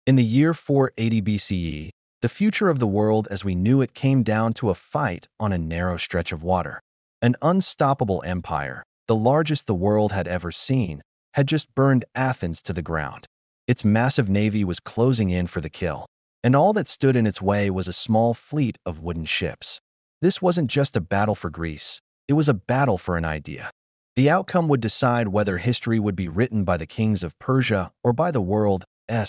In the year 480 BCE, the future of the world as we knew it came down to a fight on a narrow stretch of water. An unstoppable empire, the largest the world had ever seen, had just burned Athens to the ground. Its massive navy was closing in for the kill, and all that stood in its way was a small fleet of wooden ships. This wasn't just a battle for Greece, it was a battle for an idea. The outcome would decide whether history would be written by the kings of Persia or by the world's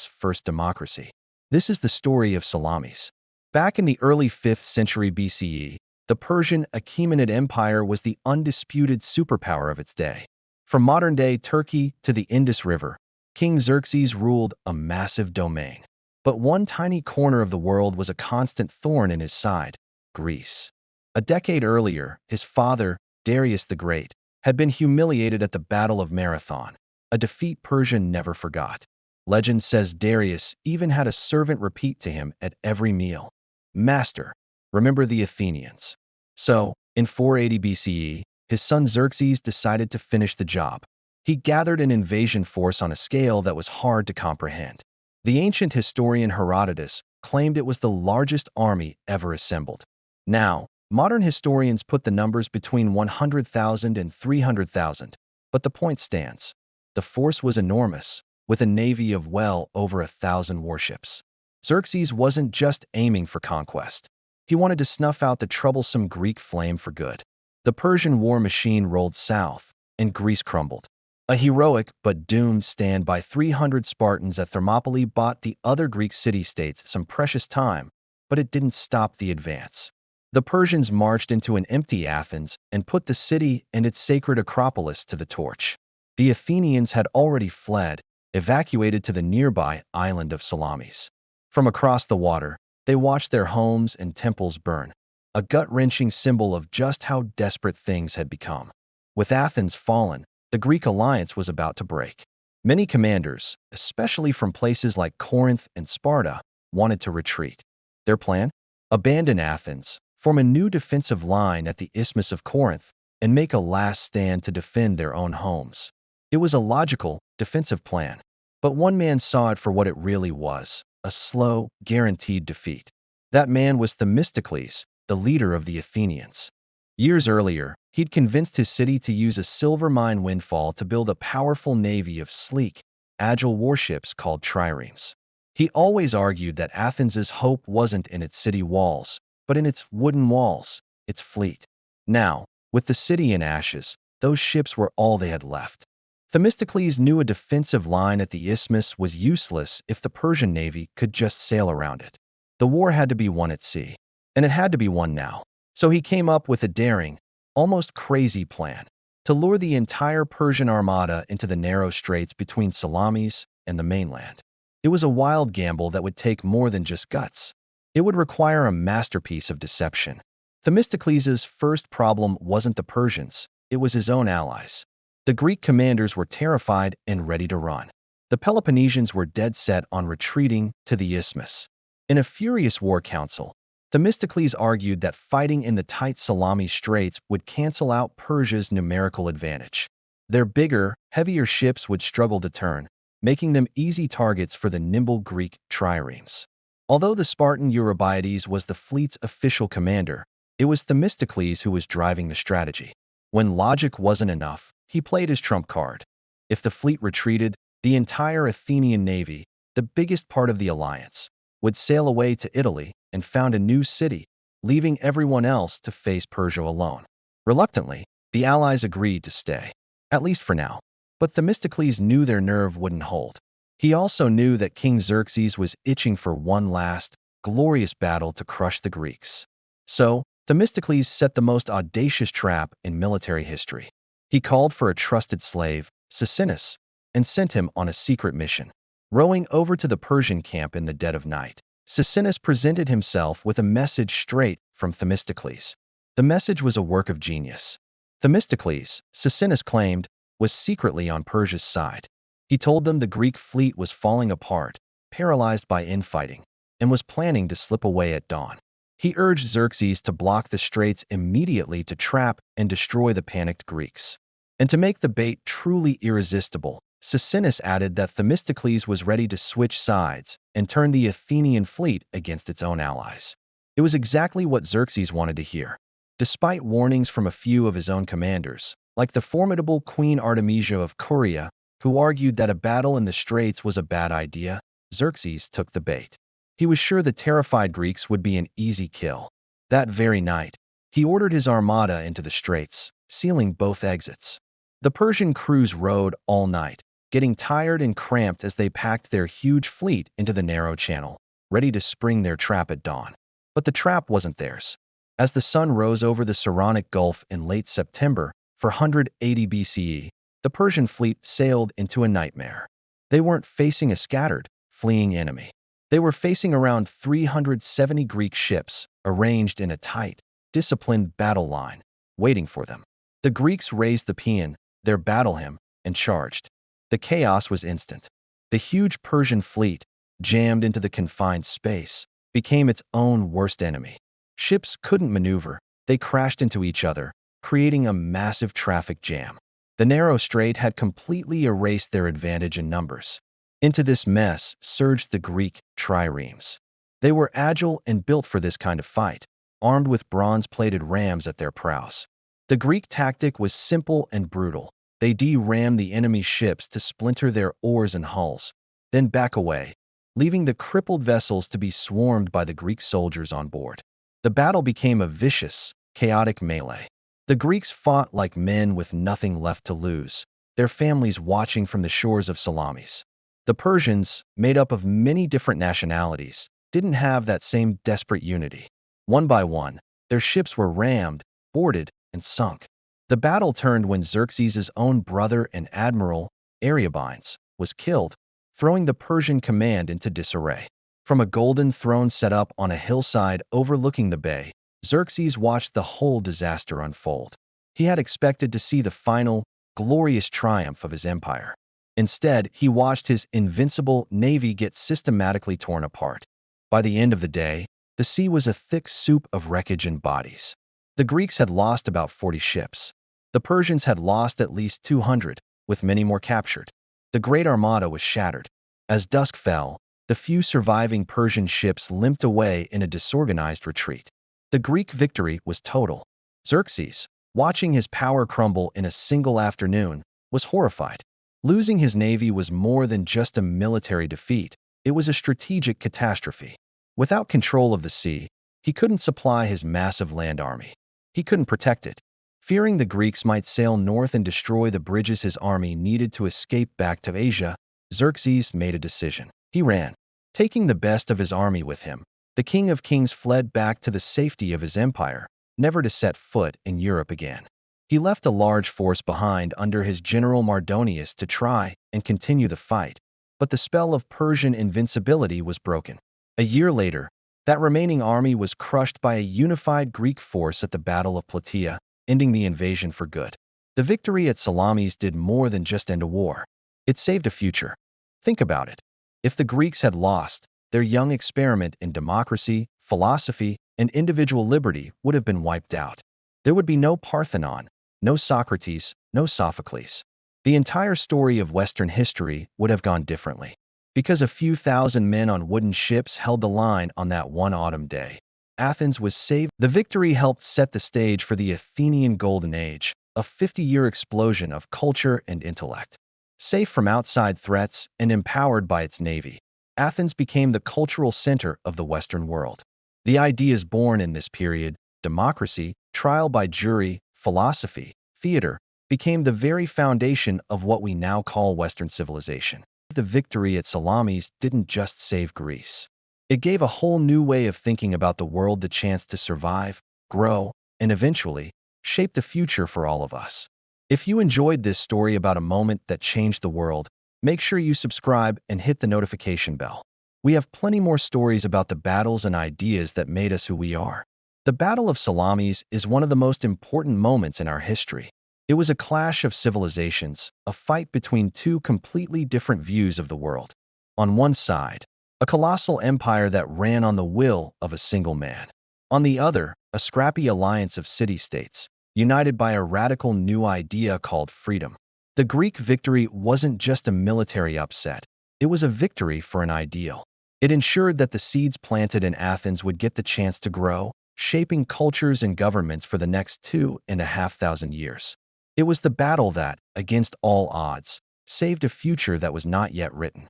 first democracy. This is the story of Salamis. Back in the early 5th century BCE, the Persian Achaemenid Empire was the undisputed superpower of its day. From modern-day Turkey to the Indus River, King Xerxes ruled a massive domain. But one tiny corner of the world was a constant thorn in his side: Greece. A decade earlier, his father, Darius the Great, had been humiliated at the Battle of Marathon, a defeat Persia never forgot. Legend says Darius even had a servant repeat to him at every meal, "Master, remember the Athenians." So, in 480 BCE, his son Xerxes decided to finish the job. He gathered an invasion force on a scale that was hard to comprehend. The ancient historian Herodotus claimed it was the largest army ever assembled. Now, modern historians put the numbers between 100,000 and 300,000, but the point stands. The force was enormous, with a navy of well over 1,000 warships. Xerxes wasn't just aiming for conquest. He wanted to snuff out the troublesome Greek flame for good. The Persian war machine rolled south, and Greece crumbled. A heroic but doomed stand by 300 Spartans at Thermopylae bought the other Greek city-states some precious time, but it didn't stop the advance. The Persians marched into an empty Athens and put the city and its sacred Acropolis to the torch. The Athenians had already fled, evacuated to the nearby island of Salamis. From across the water, they watched their homes and temples burn, a gut-wrenching symbol of just how desperate things had become. With Athens fallen, the Greek alliance was about to break. Many commanders, especially from places like Corinth and Sparta, wanted to retreat. Their plan? Abandon Athens, form a new defensive line at the Isthmus of Corinth, and make a last stand to defend their own homes. It was a logical, defensive plan, but one man saw it for what it really was: a slow, guaranteed defeat. That man was Themistocles, the leader of the Athenians. Years earlier, he'd convinced his city to use a silver mine windfall to build a powerful navy of sleek, agile warships called triremes. He always argued that Athens's hope wasn't in its city walls, but in its wooden walls, its fleet. Now, with the city in ashes, those ships were all they had left. Themistocles knew a defensive line at the isthmus was useless if the Persian navy could just sail around it. The war had to be won at sea, and it had to be won now. So he came up with a daring, almost crazy plan to lure the entire Persian armada into the narrow straits between Salamis and the mainland. It was a wild gamble that would take more than just guts. It would require a masterpiece of deception. Themistocles' first problem wasn't the Persians, it was his own allies. The Greek commanders were terrified and ready to run. The Peloponnesians were dead set on retreating to the isthmus. In a furious war council, Themistocles argued that fighting in the tight Salamis Straits would cancel out Persia's numerical advantage. Their bigger, heavier ships would struggle to turn, making them easy targets for the nimble Greek triremes. Although the Spartan Eurybiades was the fleet's official commander, it was Themistocles who was driving the strategy. When logic wasn't enough, he played his trump card. If the fleet retreated, the entire Athenian navy, the biggest part of the alliance, would sail away to Italy and found a new city, leaving everyone else to face Persia alone. Reluctantly, the allies agreed to stay, at least for now. But Themistocles knew their nerve wouldn't hold. He also knew that King Xerxes was itching for one last, glorious battle to crush the Greeks. So, Themistocles set the most audacious trap in military history. He called for a trusted slave, Sisinus, and sent him on a secret mission. Rowing over to the Persian camp in the dead of night, Sisinus presented himself with a message straight from Themistocles. The message was a work of genius. Themistocles, Sisinus claimed, was secretly on Persia's side. He told them the Greek fleet was falling apart, paralyzed by infighting, and was planning to slip away at dawn. He urged Xerxes to block the straits immediately to trap and destroy the panicked Greeks. And to make the bait truly irresistible, Sisinus added that Themistocles was ready to switch sides and turn the Athenian fleet against its own allies. It was exactly what Xerxes wanted to hear. Despite warnings from a few of his own commanders, like the formidable Queen Artemisia of Coria, who argued that a battle in the Straits was a bad idea, Xerxes took the bait. He was sure the terrified Greeks would be an easy kill. That very night, he ordered his armada into the Straits, sealing both exits. The Persian crews rowed all night, getting tired and cramped as they packed their huge fleet into the narrow channel, ready to spring their trap at dawn. But the trap wasn't theirs. As the sun rose over the Saronic Gulf in late September, 480 BCE, the Persian fleet sailed into a nightmare. They weren't facing a scattered, fleeing enemy. They were facing around 370 Greek ships, arranged in a tight, disciplined battle line, waiting for them. The Greeks raised the paean, their battle hymn, and charged. The chaos was instant. The huge Persian fleet, jammed into the confined space, became its own worst enemy. Ships couldn't maneuver. They crashed into each other, creating a massive traffic jam. The narrow strait had completely erased their advantage in numbers. Into this mess surged the Greek triremes. They were agile and built for this kind of fight, armed with bronze-plated rams at their prows. The Greek tactic was simple and brutal. They de-rammed the enemy's ships to splinter their oars and hulls, then back away, leaving the crippled vessels to be swarmed by the Greek soldiers on board. The battle became a vicious, chaotic melee. The Greeks fought like men with nothing left to lose, their families watching from the shores of Salamis. The Persians, made up of many different nationalities, didn't have that same desperate unity. One by one, their ships were rammed, boarded, and sunk. The battle turned when Xerxes' own brother and admiral, Aristobulus, was killed, throwing the Persian command into disarray. From a golden throne set up on a hillside overlooking the bay, Xerxes watched the whole disaster unfold. He had expected to see the final, glorious triumph of his empire. Instead, he watched his invincible navy get systematically torn apart. By the end of the day, the sea was a thick soup of wreckage and bodies. The Greeks had lost about 40 ships. The Persians had lost at least 200, with many more captured. The Great Armada was shattered. As dusk fell, the few surviving Persian ships limped away in a disorganized retreat. The Greek victory was total. Xerxes, watching his power crumble in a single afternoon, was horrified. Losing his navy was more than just a military defeat. It was a strategic catastrophe. Without control of the sea, he couldn't supply his massive land army. He couldn't protect it. Fearing the Greeks might sail north and destroy the bridges his army needed to escape back to Asia, Xerxes made a decision. He ran, taking the best of his army with him. The King of Kings fled back to the safety of his empire, never to set foot in Europe again. He left a large force behind under his general Mardonius to try and continue the fight, but the spell of Persian invincibility was broken. A year later, that remaining army was crushed by a unified Greek force at the Battle of Plataea, ending the invasion for good. The victory at Salamis did more than just end a war. It saved a future. Think about it. If the Greeks had lost, their young experiment in democracy, philosophy, and individual liberty would have been wiped out. There would be no Parthenon, no Socrates, no Sophocles. The entire story of Western history would have gone differently. Because a few thousand men on wooden ships held the line on that one autumn day, Athens was saved. The victory helped set the stage for the Athenian Golden Age, a 50-year explosion of culture and intellect. Safe from outside threats and empowered by its navy, Athens became the cultural center of the Western world. The ideas born in this period, democracy, trial by jury, philosophy, theater, became the very foundation of what we now call Western civilization. The victory at Salamis didn't just save Greece. It gave a whole new way of thinking about the world the chance to survive, grow, and eventually shape the future for all of us. If you enjoyed this story about a moment that changed the world, make sure you subscribe and hit the notification bell. We have plenty more stories about the battles and ideas that made us who we are. The Battle of Salamis is one of the most important moments in our history. It was a clash of civilizations, a fight between two completely different views of the world. On one side, a colossal empire that ran on the will of a single man. On the other, a scrappy alliance of city-states, united by a radical new idea called freedom. The Greek victory wasn't just a military upset. It was a victory for an ideal. It ensured that the seeds planted in Athens would get the chance to grow, shaping cultures and governments for the next 2,500 years. It was the battle that, against all odds, saved a future that was not yet written.